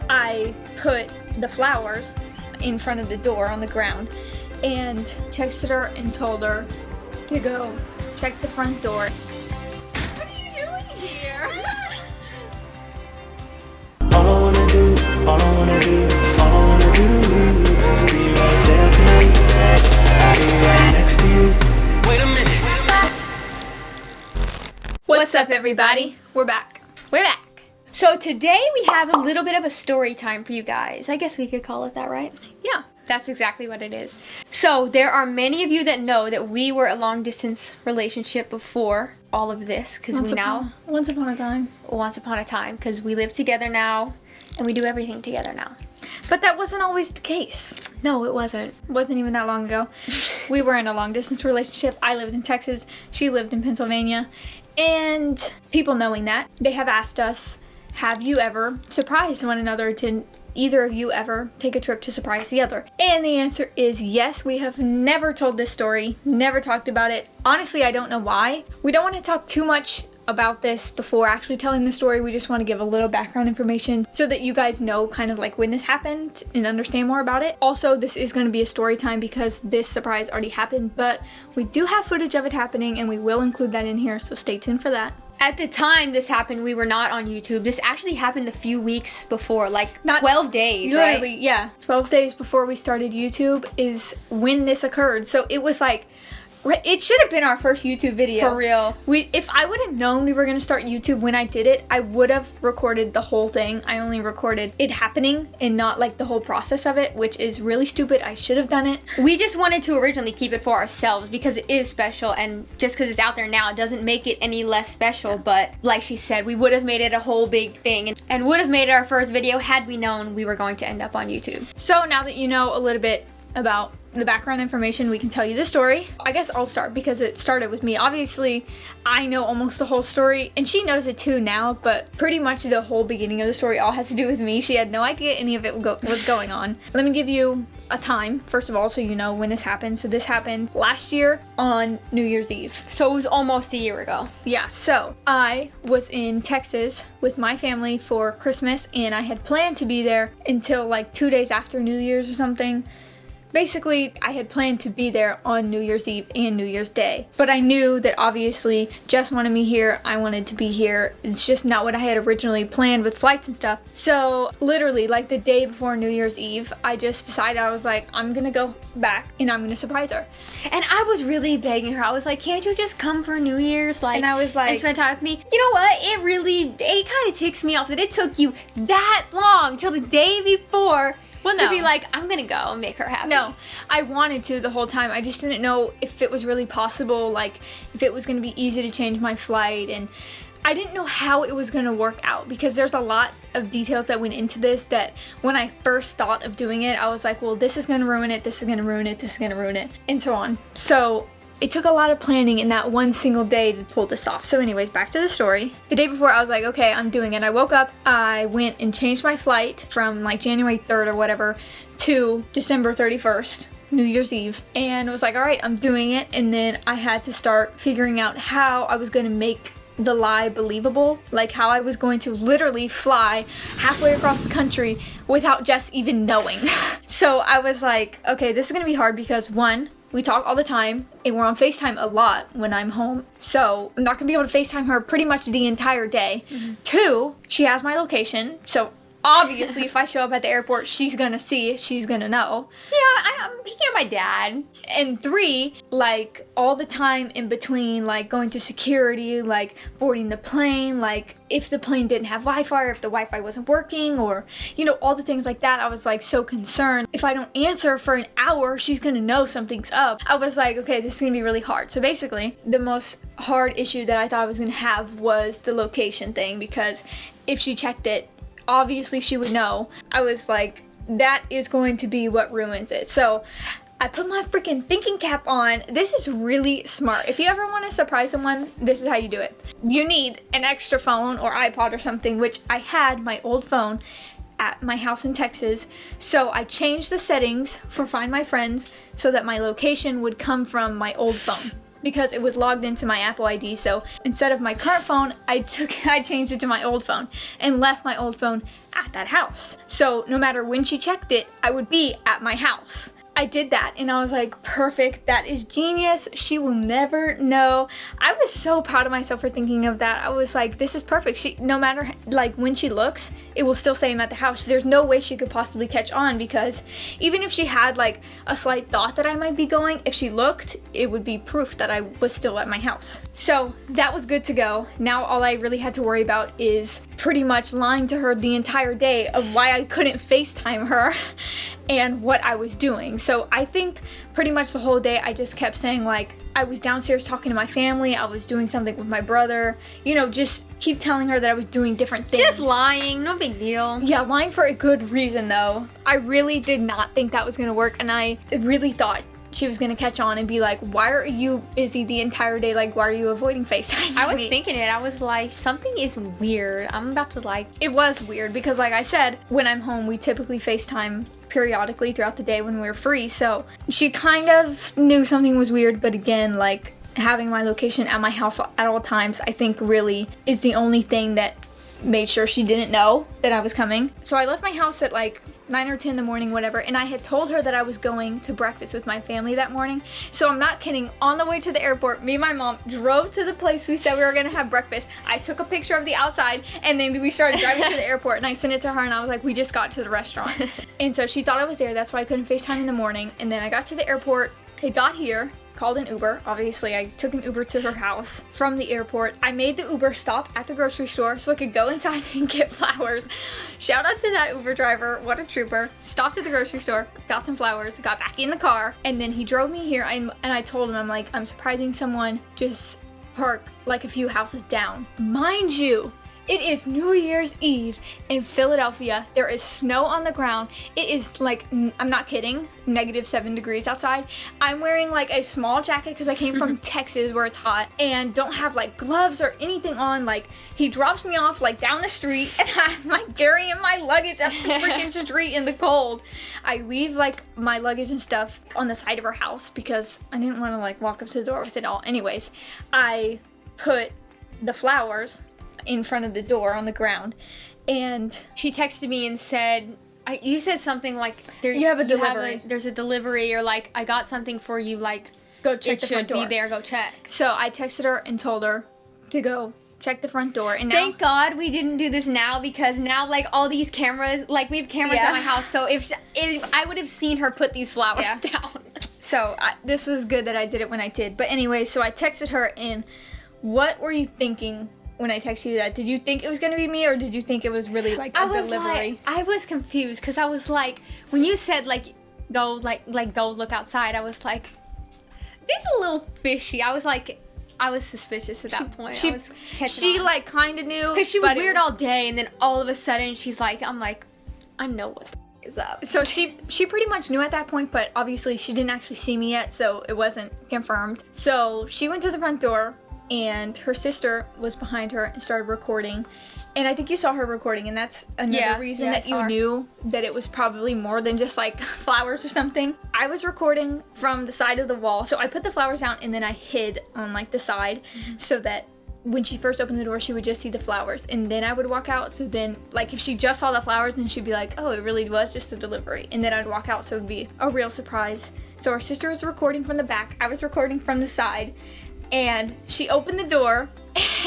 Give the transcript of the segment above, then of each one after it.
I put the flowers in front of the door on the ground and texted her and told her to go check the front door. What are you doing here? All I wanna do is be right there for you. Be right next to you. Wait a minute. What's up, everybody? We're back. So today we have a little bit of a story time for you guys. I guess we could call it that, right? Yeah, that's exactly what it is. So there are many of you that know that we were a long distance relationship before all of this, because Once upon a time, because we live together now and we do everything together now. but that wasn't always the case. No, it wasn't. It wasn't even that long ago. We were in a long distance relationship. I lived in Texas. She lived in Pennsylvania. And people knowing that, they have asked us, have you ever surprised one another? Did either of you ever take a trip to surprise the other? And the answer is yes. We have never told this story, never talked about it. Honestly, I don't know why. We don't want to talk too much about this before actually telling the story. We just want to give a little background information so that you guys know kind of like when this happened and understand more about it. Also, this is going to be a story time because this surprise already happened, but we do have footage of it happening and we will include that in here, so stay tuned for that. At the time this happened, we were not on YouTube. This actually happened a few weeks before, like Not 12 days, Literally, right? yeah. 12 days before we started YouTube is when this occurred. So it was like, it should have been our first YouTube video. For real. If I would have known we were going to start YouTube when I did it, I would have recorded the whole thing. I only recorded it happening and not like the whole process of it, which is really stupid. I should have done it. We just wanted to originally keep it for ourselves because it is special, and just because it's out there now, it doesn't make it any less special. But like she said, we would have made it a whole big thing and would have made it our first video had we known we were going to end up on YouTube. So now that you know a little bit about the background information, we can tell you the story. I guess I'll start because it started with me. Obviously, I know almost the whole story, and she knows it too now, but pretty much the whole beginning of the story all has to do with me. She had no idea any of it was going on. Let me give you a time, first of all, so you know when this happened. So this happened last year on New Year's Eve. So it was almost a year ago. Yeah, so I was in Texas with my family for Christmas, and I had planned to be there until like 2 days after New Year's or something. Basically, I had planned to be there on New Year's Eve and New Year's Day. But I knew that obviously Jess wanted me here, I wanted to be here. It's just not what I had originally planned with flights and stuff. So literally, like the day before New Year's Eve, I just decided, I was like, I'm gonna go back and I'm gonna surprise her. And I was really begging her. I was like, can't you just come for New Year's? And I was like, and spend time with me. You know what? It kind of ticks me off that it took you that long till the day before to be like, I'm gonna go and make her happy. No, I wanted to the whole time. I just didn't know if it was really possible, like if it was gonna be easy to change my flight, and I didn't know how it was gonna work out because there's a lot of details that went into this that when I first thought of doing it, I was like, well, this is gonna ruin it, this is gonna ruin it, this is gonna ruin it, and so on. So it took a lot of planning in that one single day to pull this off. So anyways, back to the story. The day before, I was like, okay, I'm doing it. I woke up, I went and changed my flight from like January 3rd or whatever to December 31st, New Year's Eve, and was like, all right, I'm doing it. And then I had to start figuring out how I was gonna make the lie believable, like how I was going to literally fly halfway across the country without Jess even knowing. So I was like, okay, this is gonna be hard because one, we talk all the time, and we're on FaceTime a lot when I'm home. So I'm not gonna be able to FaceTime her pretty much the entire day. Mm-hmm. Two, she has my location, so obviously if I show up at the airport, she's gonna see it, she's gonna know. Yeah, you're my dad. And three, like all the time in between, like going to security, like boarding the plane, like if the plane didn't have Wi-Fi or if the Wi-Fi wasn't working, or, you know, all the things like that. I was like so concerned. If I don't answer for an hour, she's gonna know something's up. I was like, okay, this is gonna be really hard. So basically, the most hard issue that I thought I was gonna have was the location thing, because if she checked it, obviously she would know. I was like, that is going to be what ruins it. So I put my freaking thinking cap on. This is really smart. If you ever want to surprise someone, this is how you do it. You need an extra phone or iPod or something, which I had my old phone at my house in Texas. So I changed the settings for Find My Friends so that my location would come from my old phone. because it was logged into my Apple ID. So instead of my current phone, I changed it to my old phone and left my old phone at that house. So no matter when she checked it, I would be at my house. I did that and I was like, perfect, that is genius. She will never know. I was so proud of myself for thinking of that. I was like, this is perfect. No matter like when she looks, it will still say I'm at the house. There's no way she could possibly catch on, because even if she had like a slight thought that I might be going, if she looked, it would be proof that I was still at my house. So that was good to go. Now all I really had to worry about is pretty much lying to her the entire day of why I couldn't FaceTime her and what I was doing. So I think pretty much the whole day I just kept saying like I was downstairs talking to my family, I was doing something with my brother, you know, just keep telling her that I was doing different things. Just lying, no big deal. Yeah, lying for a good reason though. I really did not think that was gonna work, and I really thought she was gonna catch on and be like, why are you busy the entire day? Like, why are you avoiding FaceTime? I was thinking it. I was like, something is weird. I'm about to like... It was weird because like I said, when I'm home, we typically FaceTime periodically throughout the day when we're free. So she kind of knew something was weird, but again, like having my location at my house at all times, I think really is the only thing that made sure she didn't know that I was coming. So I left my house at like 9 or 10 in the morning, whatever, and I had told her that I was going to breakfast with my family that morning. So I'm not kidding, on the way to the airport, me and my mom drove to the place we said we were gonna have breakfast. I took a picture of the outside, and then we started driving to the airport, and I sent it to her, and I was like, we just got to the restaurant. And so she thought I was there, that's why I couldn't FaceTime in the morning. And then I got to the airport, it got here, called an Uber. Obviously, I took an Uber to her house from the airport. I made the Uber stop at the grocery store so I could go inside and get flowers. Shout out to that Uber driver, what a trooper. Stopped at the grocery store, got some flowers, got back in the car, and then he drove me here. And I told him, I'm like, I'm surprising someone, just park like a few houses down. Mind you, it is New Year's Eve in Philadelphia. There is snow on the ground. It is like, I'm not kidding, -7 degrees outside. I'm wearing like a small jacket because I came from Texas where it's hot, and don't have like gloves or anything on. Like, he drops me off like down the street, and I'm like carrying my luggage up the freaking street in the cold. I leave like my luggage and stuff on the side of her house because I didn't want to like walk up to the door with it all. Anyways, I put the flowers in front of the door on the ground, and she texted me and said, you said something like, you have a delivery. There's a delivery, or like, I got something for you, like, go check the front door. It should be there, go check. So I texted her and told her to go check the front door, and now... Thank God we didn't do this now, because now, like, all these cameras, like, we have cameras at my house, so if I would have seen her put these flowers down. So this was good that I did it when I did. But anyway, so I texted her, and what were you thinking when I texted you that? Did you think it was gonna be me, or did you think it was really like a delivery? I was confused because I was like, when you said like go look outside, I was like, this is a little fishy. I was suspicious at that point. She like kind of knew, because she was weird all day, and then all of a sudden she's like, I'm like, I know what the is up. So she pretty much knew at that point, but obviously she didn't actually see me yet, so it wasn't confirmed. So she went to the front door, and her sister was behind her and started recording, and I think you saw her recording, and that's another reason that you knew that it was probably more than just like flowers or something. I was recording from the side of the wall, so I put the flowers down and then I hid on like the side, so that when she first opened the door, she would just see the flowers, and then I would walk out. So then, like, if she just saw the flowers, then she'd be like, oh, it really was just a delivery, and then I'd walk out, so it'd be a real surprise. So her sister was recording from the back, I was recording from the side, and she opened the door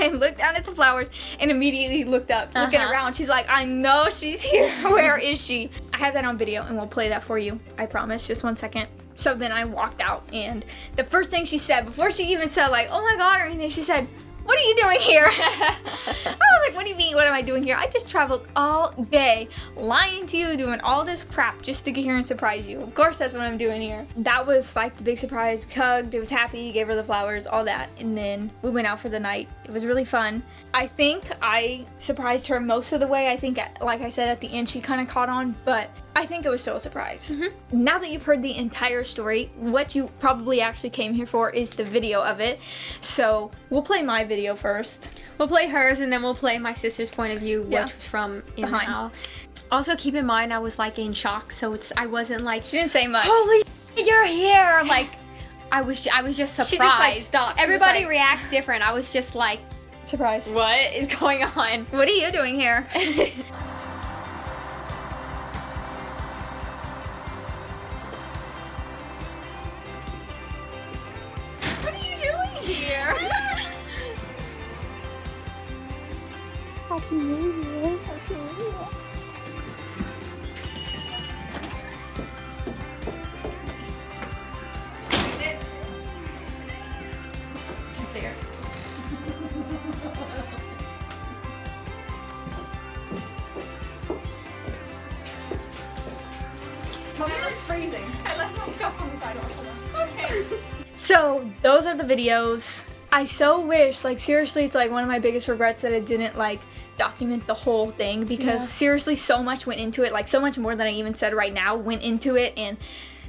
and looked down at the flowers and immediately looked up, looking around. She's like, I know she's here. Where is she? I have that on video, and we'll play that for you. I promise. Just 1 second. So then I walked out, and the first thing she said, before she even said like, oh my God or anything, she said, what are you doing here? I was like, what do you mean, what am I doing here? I just traveled all day lying to you, doing all this crap just to get here and surprise you. Of course that's what I'm doing here. That was like the big surprise. We hugged, it was happy, gave her the flowers, all that. And then we went out for the night. It was really fun. I think I surprised her most of the way. I think, like I said, at the end she kind of caught on, but I think it was still a surprise. Now that you've heard the entire story, what you probably actually came here for is the video of it. So we'll play my video first. We'll play hers, and then we'll play my sister's point of view, which was from in the house. Also, keep in mind, I was like in shock, so I wasn't like, she didn't say much. Holy, you're here! Like, I was just surprised. She just like stopped. She was Everybody like, reacts different. I was just like, surprise. what is going on? What are you doing here? What are you doing here? Happy New Year. Just there. I'm freezing. I left my stuff on the sidewalk. Okay. So those are the videos. I so wish, like seriously, it's like one of my biggest regrets that I didn't like document the whole thing because seriously so much went into it, like so much more than I even said right now went into it, and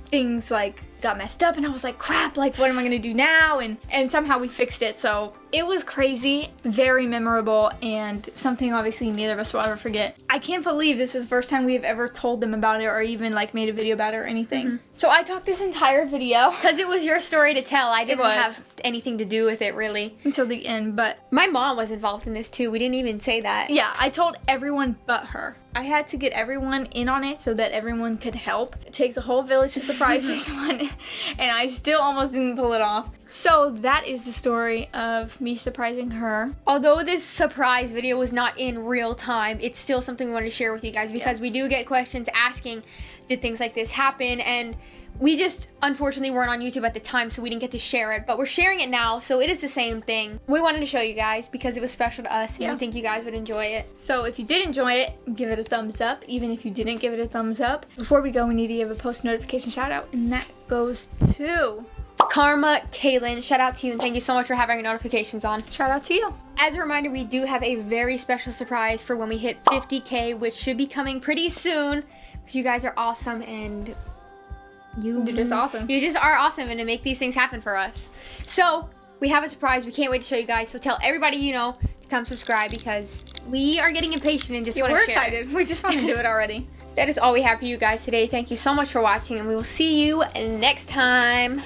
things like got messed up and I was like, crap, like what am I gonna do now? And somehow we fixed it. So it was crazy, very memorable, and something obviously neither of us will ever forget. I can't believe this is the first time we have ever told them about it or even like made a video about it or anything. So I talked this entire video Because it was your story to tell. I didn't have anything to do with it really. until the end, but My mom was involved in this too. We didn't even say that. yeah, I told everyone but her. I had to get everyone in on it so that everyone could help. It takes a whole village to surprise this one, and I still almost didn't pull it off. So that is the story of me surprising her. Although this surprise video was not in real time, it's still something we wanted to share with you guys because we do get questions asking, did things like this happen? And we just unfortunately weren't on YouTube at the time, so we didn't get to share it, but we're sharing it now, so it is the same thing. We wanted to show you guys because it was special to us, and we think you guys would enjoy it. So if you did enjoy it, give it a thumbs up. Even if you didn't give it a thumbs up. Before we go, we need to give a post notification shout out, and that goes to Karma Kaylin, shout out to you, and thank you so much for having your notifications on. shout out to you. As a reminder, we do have a very special surprise for when we hit 50K, which should be coming pretty soon, because you guys are awesome, and You're just awesome. You just are awesome, and to make these things happen for us. So we have a surprise. We can't wait to show you guys. So tell everybody you know to come subscribe because we are getting impatient and just want We're to share. excited. We just want to do it already. That is all we have for you guys today. Thank you so much for watching, and we will see you next time.